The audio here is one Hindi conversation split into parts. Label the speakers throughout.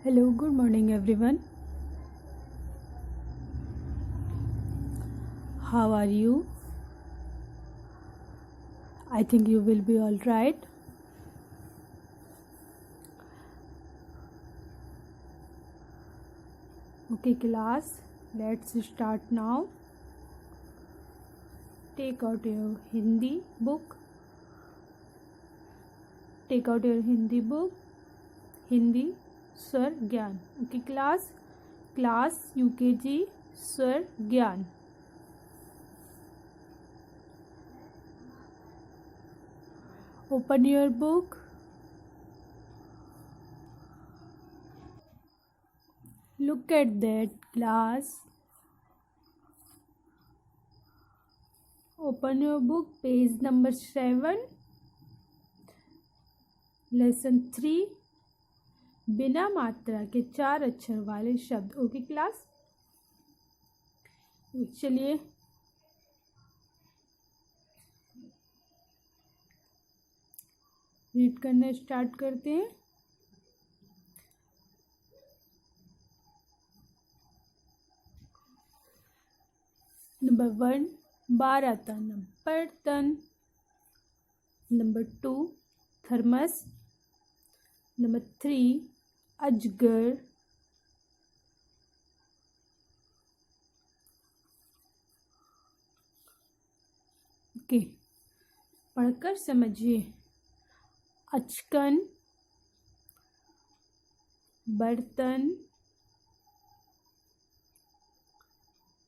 Speaker 1: Hello, good morning everyone. How are you? I think you will be all right. Okay, class, let's start now. Take out your Hindi book. Take out your Hindi book. Hindi Sir Gyan. Okay, class UKG Sir Gyan. Open your book. Look at that, class. Open your book, page number 7, lesson 3, बिना मात्रा के 4 अक्षर वाले शब्द. ओके क्लास, चलिए रीड करना स्टार्ट करते हैं. नंबर 1 12 तन बर्तन. Number 2 thermos. नंबर 3 अजगर. ओके, पढ़कर समझिए. अचकन, बर्तन,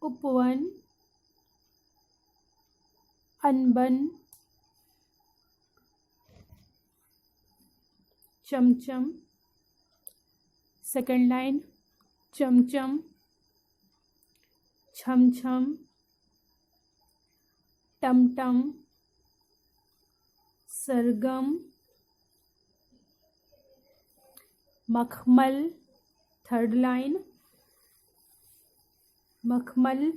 Speaker 1: उपवन, अनबन, चमचम. सेकंड लाइन, चमचम, छमछम, टमटम, सरगम, मखमल. थर्ड लाइन, मखमल,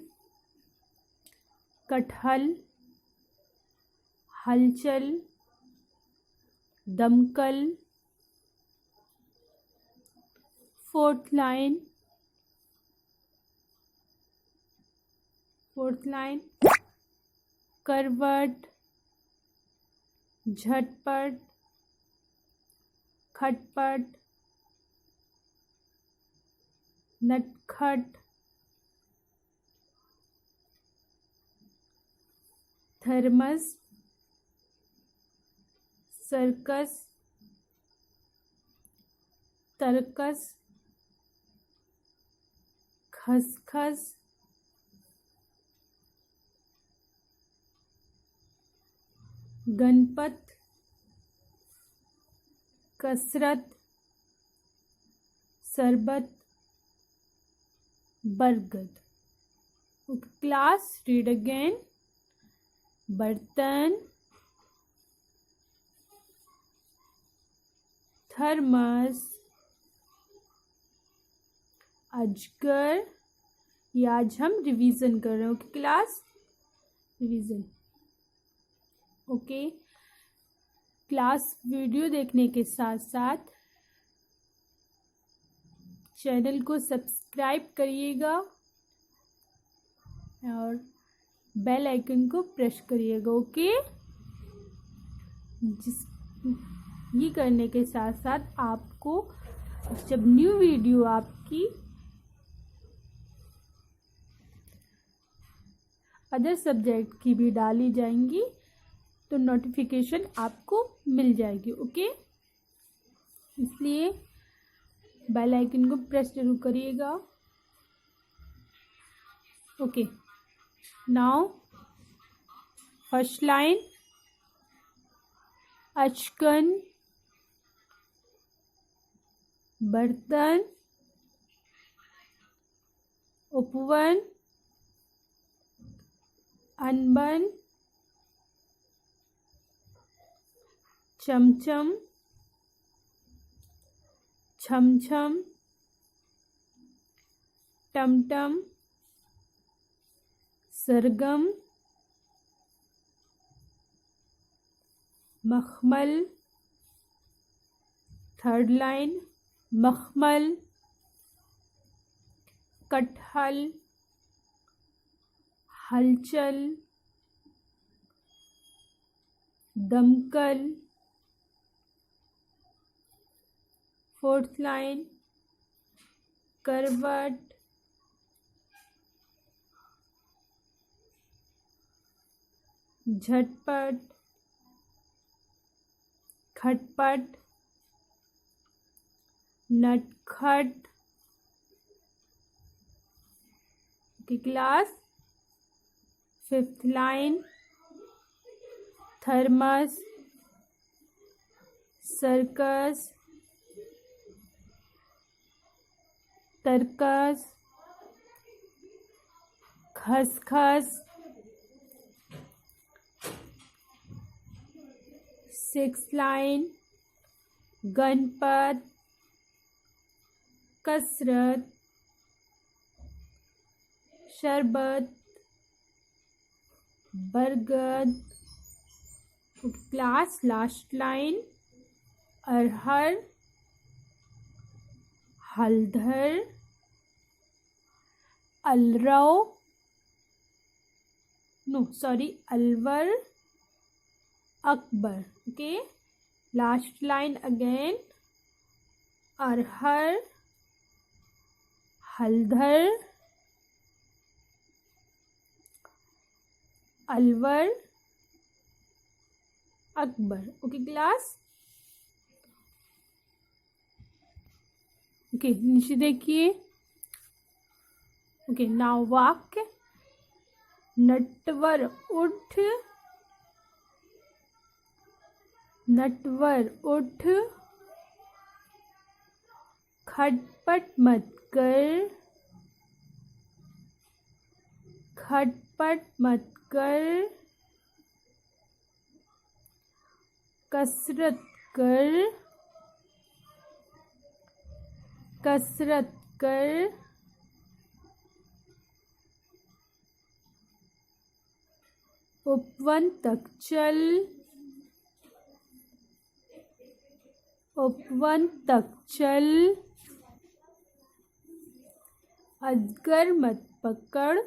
Speaker 1: कटहल, हलचल, दमकल. फोर्थ लाइन, करवट, झटपट, खटपट, नटखट, थर्मस, सर्कस, तरकस, खसखस, गणपत, कसरत, सरबत, बरगद. Class, read again. बर्तन, थर्मस, अजगर. ये आज हम रिवीजन कर रहे हैं. Okay class, revision. Okay class, video देखने के साथ साथ चैनल को सब्सक्राइब करिएगा और बेल आइकन को प्रेस करिएगा. ओके, ये करने के साथ साथ आपको जब न्यू वीडियो आपकी अदर सब्जेक्ट की भी डाली जाएंगी तो नोटिफिकेशन आपको मिल जाएगी. ओके, इसलिए बेल आइकन को प्रेस जरूर करिएगा. ओके, नाउ फर्स्ट लाइन, अचकन, बर्तन, उपवन, अनबन, चमचम, छमछम, टमटम, सरगम, मखमल. थर्ड लाइन, मखमल, कटहल, हलचल, दमकल। फोर्थ लाइन करवट, झटपट, खटपट, नटखट। की class fifth line thermos, circus, तरकस, खसखस। सिक्स लाइन गणपत, कसरत, शरबत, बरगद। क्लास लास्ट लाइन अरहर, हलधर, Alwar, Akbar. Okay, last line again अरहर, हलधर, Alwar, Akbar. Okay class, okay नीचे देखिए। ओके नाउ वाक्य नटवर उठ, नटवर उठ, खटपट मत कर, खटपट मत कर, कसरत कर, कसरत कर, उपवन तक चल, उपवन तक चल, अजगर मत पकड़,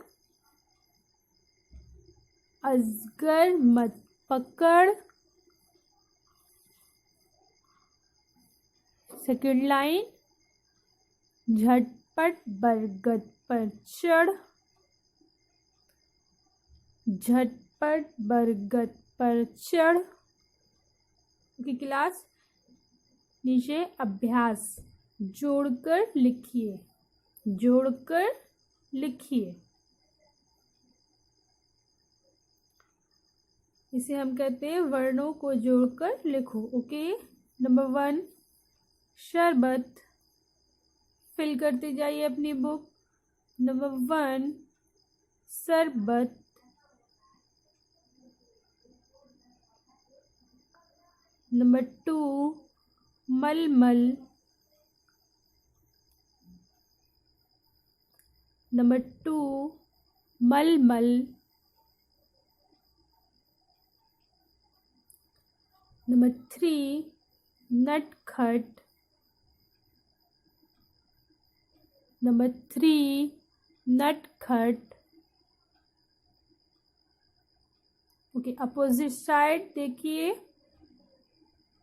Speaker 1: अजगर मत पकड़। सेकेंड लाइन झटपट बरगद पर चढ़, झटपट बरगद पर चढ़। ओके क्लास, नीचे अभ्यास जोड़कर लिखिए, जोड़कर लिखिए। इसे हम कहते हैं वर्णों को जोड़कर लिखो। ओके, नंबर 1 शरबत, फिल करते जाइए अपनी बुक। नंबर 1 शरबत, नंबर 2 मलमल, नंबर 2 मलमल, नंबर 3 नटखट, नंबर 3 नटखट। ओके, अपोजिट साइड देखिए,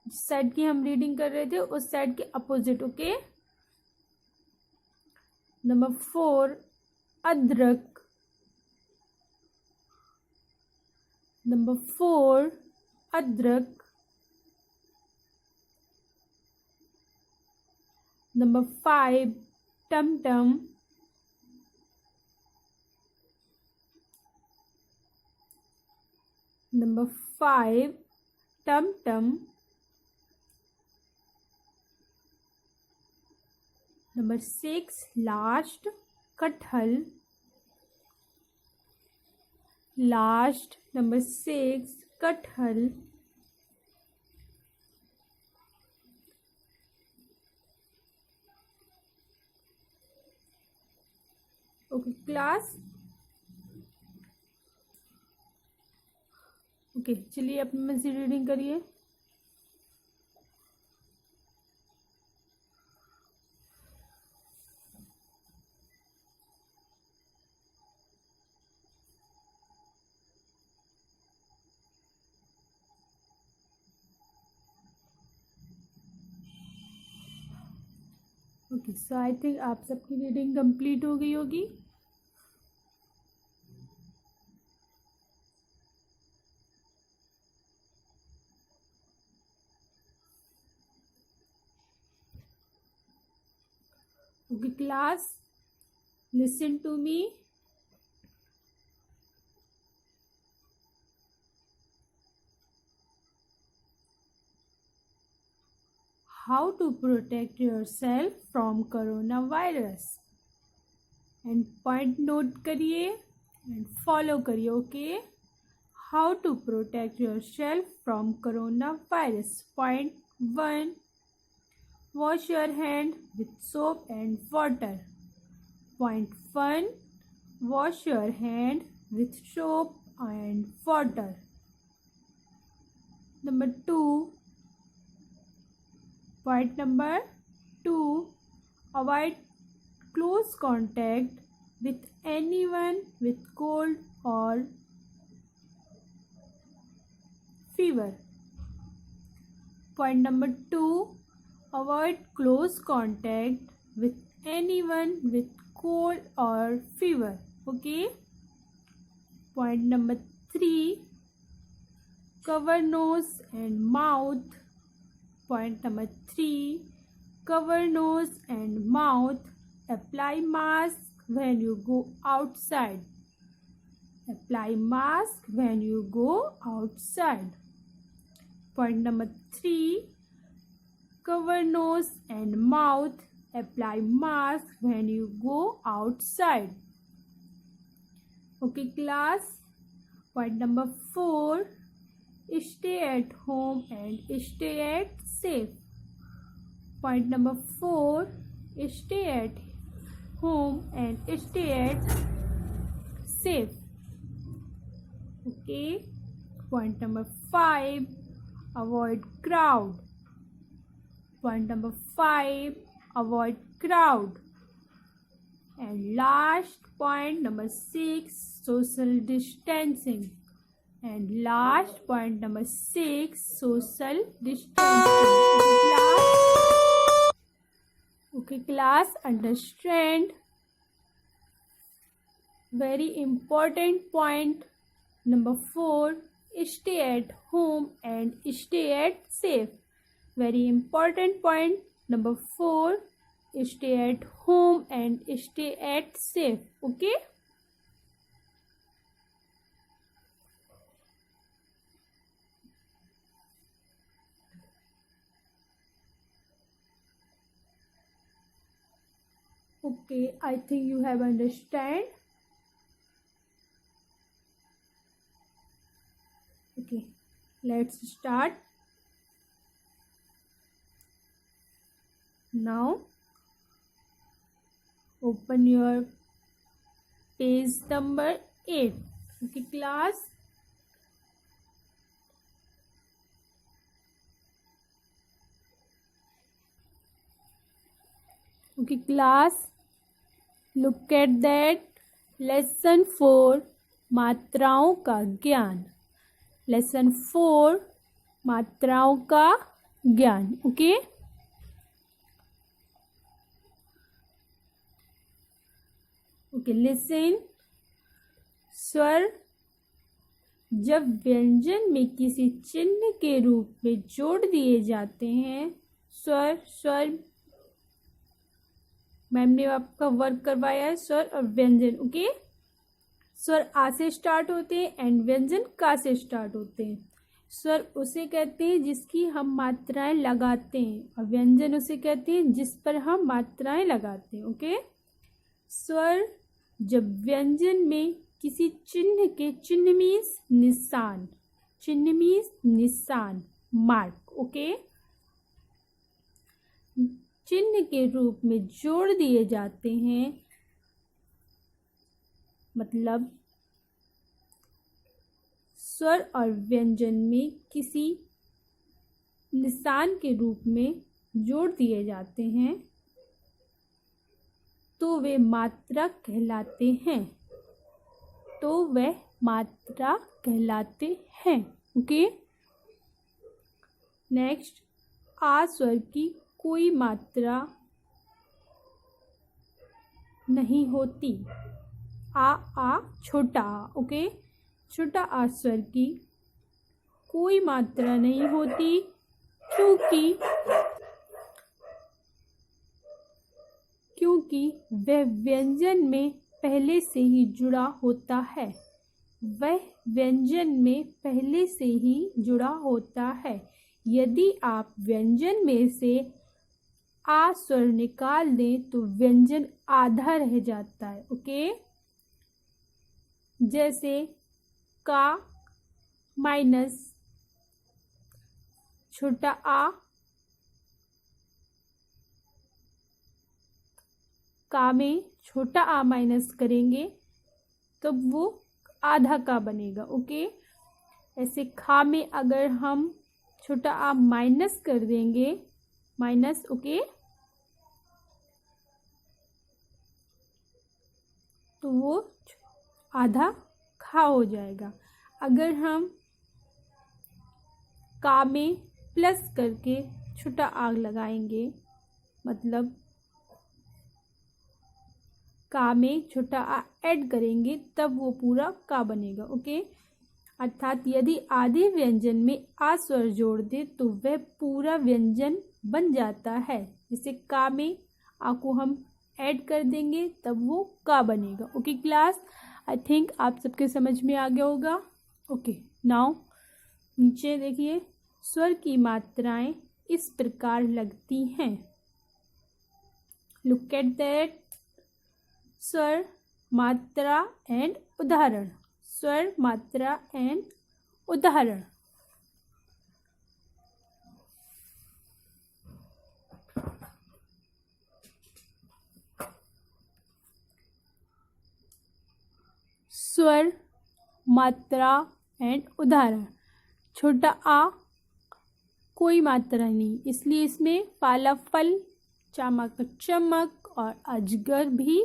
Speaker 1: जिस साइड की हम रीडिंग कर रहे थे उस साइड के अपोजिट। ओके, नंबर 4 अदरक, नंबर 4 अदरक, नंबर 5 टमटम, नंबर 5 टमटम, नंबर 6 लास्ट कटहल, लास्ट नंबर 6 कटहल। ओके क्लास, ओके चलिए अपने में से रीडिंग करिए। ओके, सो आई थिंक आप सबकी रीडिंग कंप्लीट हो गई होगी। Okay class, listen to me. How to protect yourself from coronavirus and point note करिए and follow करिए। Okay, how to protect yourself from coronavirus। Point 1, wash your hand with soap and water। Point 1, wash your hand with soap and water। Number 2, point number 2, avoid close contact with anyone with cold or fever। Point number 2, avoid close contact with anyone with cold or fever। Okay. Point number 3, cover nose and mouth। Point number 3, cover nose and mouth। Apply mask when you go outside। Apply mask when you go outside। Point number 3, cover nose and mouth। Apply mask when you go outside। Okay class. Point number 4, stay at home and stay at safe। Point number 4, stay at home and stay at safe। Okay. Point number 5, avoid crowd। Point number 5, avoid crowd। And last point number 6, social distancing। And last point number 6, social distancing। Okay class, understand very important point number 4, stay at home and stay at safe। Very important point number 4, stay at home and stay at safe। Okay. Okay, I think you have understand. Okay, let's start. Now, open your page number 8. Okay, class. Okay, class. Look at that. Lesson 4, मात्राओं का ज्ञान। Lesson 4, मात्राओं का ज्ञान। Okay. Okay, listen. स्वर जब व्यंजन में किसी चिन्ह के रूप में जोड़ दिए जाते हैं, स्वर मैम ने आपका वर्क करवाया है, स्वर और व्यंजन। ओके, स्वर आ से स्टार्ट होते हैं एंड व्यंजन का से स्टार्ट होते हैं। स्वर उसे कहते हैं जिसकी हम मात्राएं लगाते हैं और व्यंजन उसे कहते हैं जिस पर हम मात्राएं लगाते हैं। ओके, स्वर जब व्यंजन में किसी चिन्ह के, चिन्ह मीन्स निशान, चिन्ह मीन्स निशान, मार्क। ओके, चिन्ह के रूप में जोड़ दिए जाते हैं, मतलब स्वर और व्यंजन में किसी निशान के रूप में जोड़ दिए जाते हैं तो वे मात्रा कहलाते हैं, तो वह मात्रा कहलाते हैं। ओके, नेक्स्ट, आ स्वर की कोई मात्रा नहीं होती। आ छोटा आ, ओके। छोटा आ स्वर की कोई मात्रा नहीं होती क्योंकि वह व्यंजन में पहले से ही जुड़ा होता है। वह व्यंजन में पहले से ही जुड़ा होता है। यदि आप व्यंजन में से आ स्वर निकाल दें तो व्यंजन आधा रह जाता है, ओके। जैसे का माइनस छोटा आ, का में छोटा आ माइनस करेंगे तो वो आधा का बनेगा, ओके। ऐसे खा में अगर हम छोटा आ माइनस कर देंगे, माइनस, ओके, तो वो आधा खा हो जाएगा। अगर हम का में प्लस करके छोटा आग लगाएंगे, मतलब का में छोटा आ ऐड करेंगे, तब वो पूरा का बनेगा, ओके। अर्थात यदि आधे व्यंजन में आ स्वर जोड़ दे तो वह पूरा व्यंजन बन जाता है। जैसे का में आ को हम ऐड कर देंगे तब वो का बनेगा, ओके क्लास। आई थिंक आप सबके समझ में आ गया होगा, ओके। नाउ नीचे देखिए, स्वर की मात्राएं इस प्रकार लगती हैं। Look at that. स्वर, मात्रा एंड उदाहरण। स्वर, मात्रा एंड उदाहरण। स्वर, मात्रा एंड उदाहरण। छोटा आ कोई मात्रा नहीं, इसलिए इसमें पाला फल, चामक चमक और अजगर भी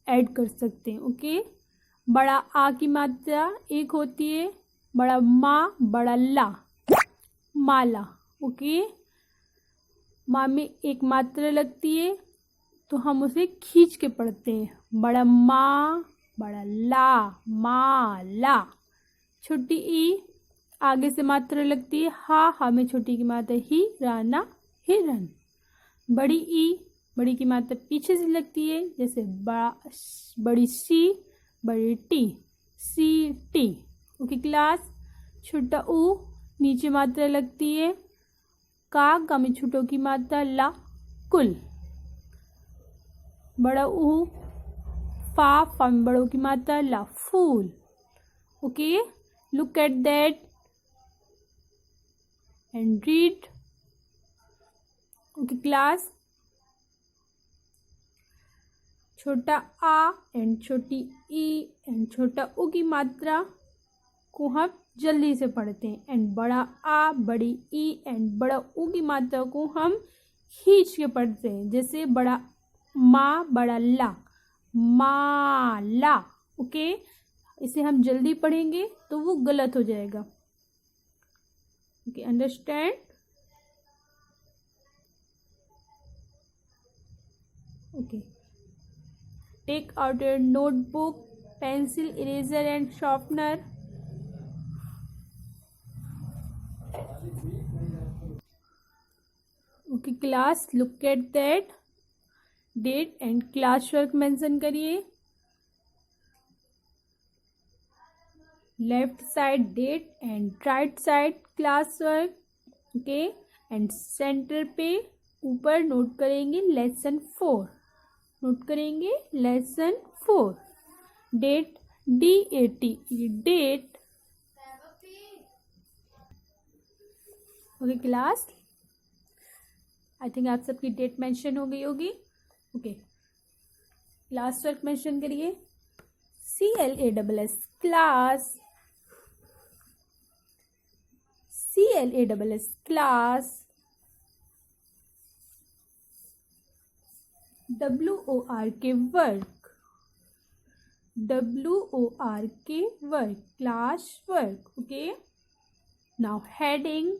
Speaker 1: ऐड कर सकते हैं, ओके। बड़ा आ की मात्रा एक होती है, बड़ा माँ, बड़ा ला, माला, ओके। माँ में एक मात्रा लगती है तो हम उसे खींच के पढ़ते हैं, बड़ा माँ, बड़ा ला, माला। छोटी ई आगे से मात्रा लगती है, हा में छोटी की मात्रा ही, राना, हिरन। बड़ी ई, बड़ी की मात्रा पीछे से लगती है, जैसे बड़ी सी, बड़ी T, C T, okay class. छोटा ऊ नीचे मात्रा लगती है, का में छोटों की मात्रा ला, कुल। बड़ा ऊ, फा में बड़ों की मात्रा ला, फूल, okay. Look at that and read, okay class. छोटा आ एंड छोटी ई एंड छोटा ऊ की मात्रा को हम जल्दी से पढ़ते हैं, एंड बड़ा आ, बड़ी ई एंड बड़ा ऊ की मात्रा को हम खींच के पढ़ते हैं, जैसे बड़ा माँ, बड़ा ला, माला, ओके। इसे हम जल्दी पढ़ेंगे तो वो गलत हो जाएगा, okay, understand, okay. Take out your notebook, pencil, eraser and sharpener. Okay class, look at that, date and class work mention करिए। Left side date and right side class work, okay. And centre पे ऊपर नोट करेंगे लेसन 4, नोट करेंगे lesson 4। Date, DAT, date, okay class. I think आप सबकी डेट मेंशन हो गई होगी, ओके। क्लास वर्क मेंशन करिए, CLASS class, CLASS class, WORK work, WORK work, class work, okay. Now heading.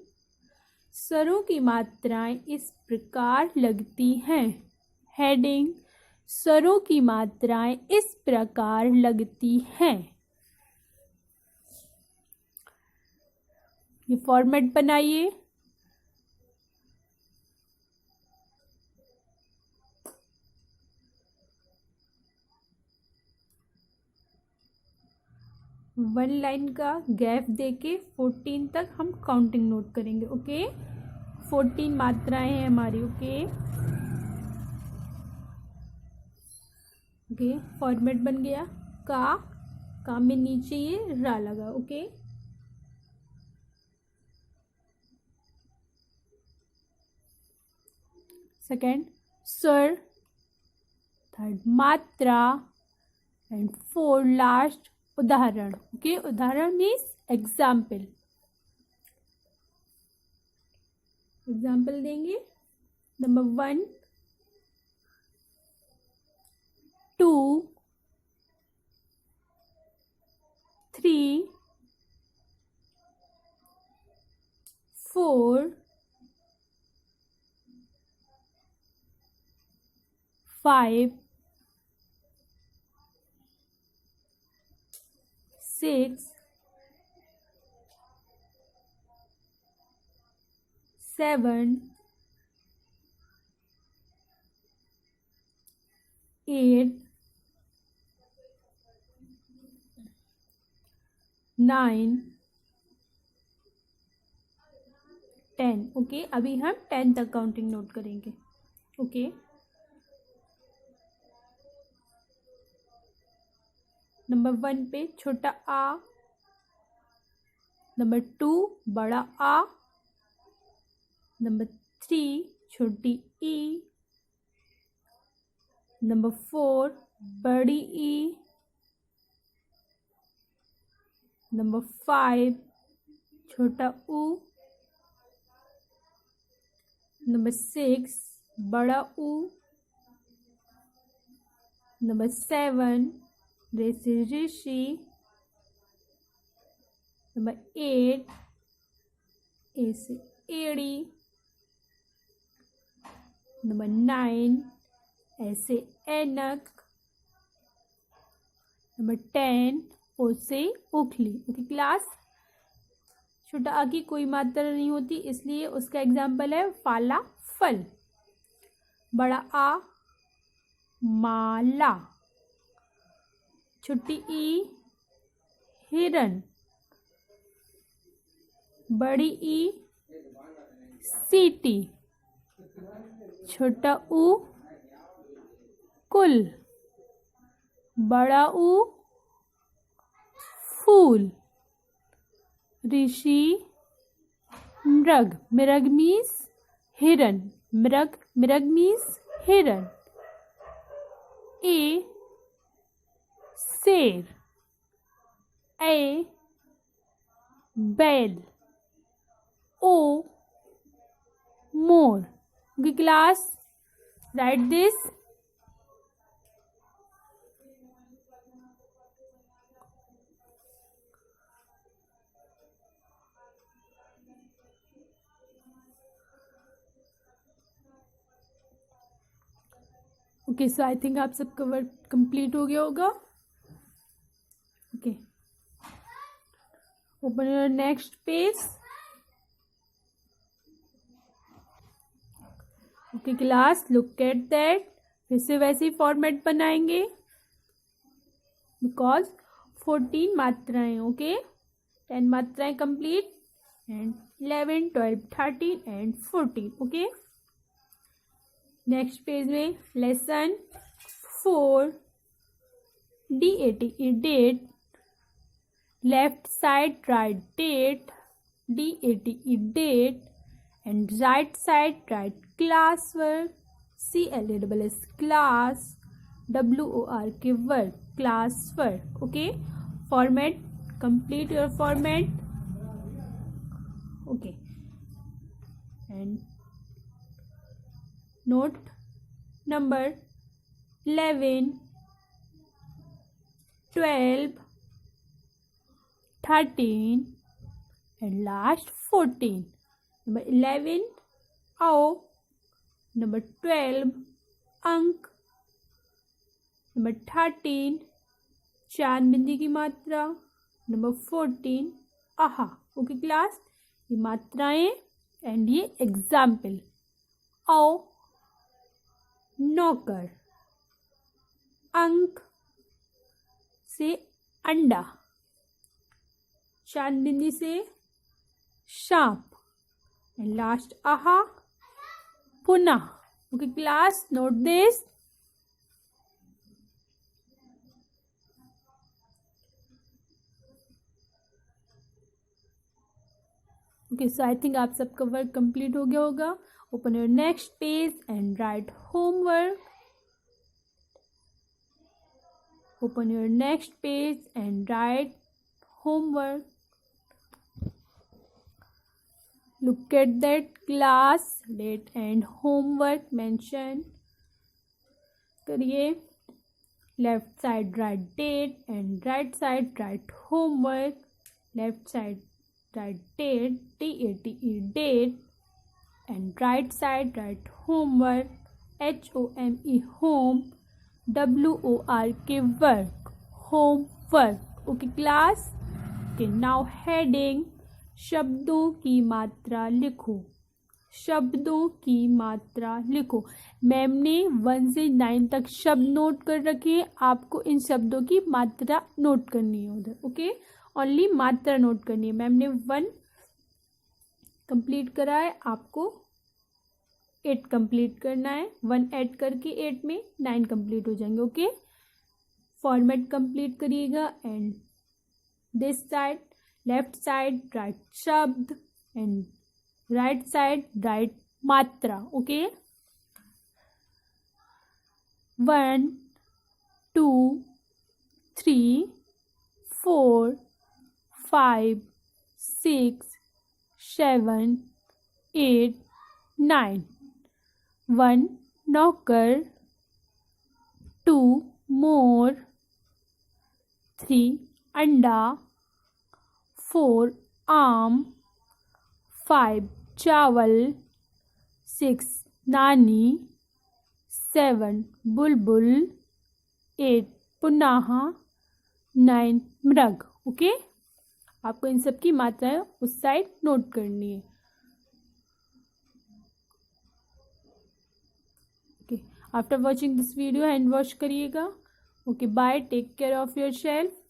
Speaker 1: स्वरों की मात्राएं इस प्रकार लगती हैं। हेडिंग, स्वरों की मात्राएं इस प्रकार लगती हैं। ये फॉर्मेट बनाइए। वन लाइन का गैप देके 14 तक हम काउंटिंग नोट करेंगे। ओके, 14 मात्राएं हैं हमारी। ओके ओके, फॉर्मेट बन गया। का में नीचे ये रा लगा। ओके, सेकेंड स्वर, थर्ड मात्रा, एंड फोर लास्ट उदाहरण। ओके, उदाहरण मीन्स एग्जाम्पल। एग्जाम्पल देंगे। नंबर 1, 2, 3, 4, 5, 6, 7, 8, 9, 10। ओके, अभी हम 10 तक काउंटिंग नोट करेंगे। ओके, नंबर 1 पे छोटा आ, नंबर 2 बड़ा आ, नंबर 3 छोटी ई, नंबर 4 बड़ी ई, नंबर 5 छोटा ऊ, नंबर 6 बड़ा ऊ, नंबर 7 ऋषि ऋषि, नंबर 8 ए से एड़ी, नंबर 9 ऐसे ऐनक, नंबर 10 ओ से उखली। ओके क्लास, छोटा आ की कोई मात्रा नहीं होती, इसलिए उसका एग्जाम्पल है फाला फल। बड़ा आ माला, छोटी ई हिरन, बड़ी ई सीटी, छोटा ऊ कुल, बड़ा ऊ फूल, ऋषि मृग, मृग मीन्स हिरन, मृग मृग मीन्स हिरन, ए शेर, ए बैल, ओ मोर। Okay class, write this. Okay so I think आप सबका वर्क कंप्लीट हो गया होगा। Okay, open your next page. Okay class, look at that. फिर से वैसे ही फॉर्मेट बनाएंगे बिकॉज 14 मात्राएं। ओके, 10 मात्राएं complete and 11, 12, 13 and 14। Okay, next page में lesson 4 DATE date, left side right date, DATE date, and right side right class work, CLASS class, WORK work, class work. Okay, format, complete your format. Okay, and note number 11, 12, 13 and last 14. Number 11 आओ, number 12 अंक, नंबर 13 चांद बिंदी की मात्रा, नंबर 14 आहा। ओके क्लास, ये मात्राएं एंड ये एग्जाम्पल। औ नौकर, अंक से अंडा, चांद बिंदी से सांप, एंड लास्ट आहा पुनः। Okay class, note this. Okay, so I think आप सबका वर्क कंप्लीट हो गया होगा। Open your next page and write homework. Open your next page and write homework. Look at that class, date and homework mention करिए। Left side right date and right side write homework. Left side right date DATE date and right side write homework HOME home WORK work homework. Okay class, okay now heading शब्दों की मात्रा लिखो। शब्दों की मात्रा लिखो। मैम ने 1 से 9 तक शब्द नोट कर रखे हैं, आपको इन शब्दों की मात्रा नोट करनी है उधर। ओके, ओनली मात्रा नोट करनी है। मैम ने 1 कंप्लीट करा है, आपको 8 कंप्लीट करना है। 1 ऐड करके 8 में 9 कंप्लीट हो जाएंगे। ओके, फॉर्मेट कंप्लीट करिएगा and this side left side right शब्द एंड राइट साइड राइट मात्रा। ओके, 1 2 3 4 5 6 7 8 9। 1 नौकर, 2 मोर, 3 अंडा, 4 आम, 5 चावल, 6 नानी, 7 बुलबुल, 8 पुनः, 9 मृग। ओके, आपको इन सब की मात्राएं उस साइड नोट करनी है। Okay, after watching this video hand wash करिएगा। Okay bye, take care of your self.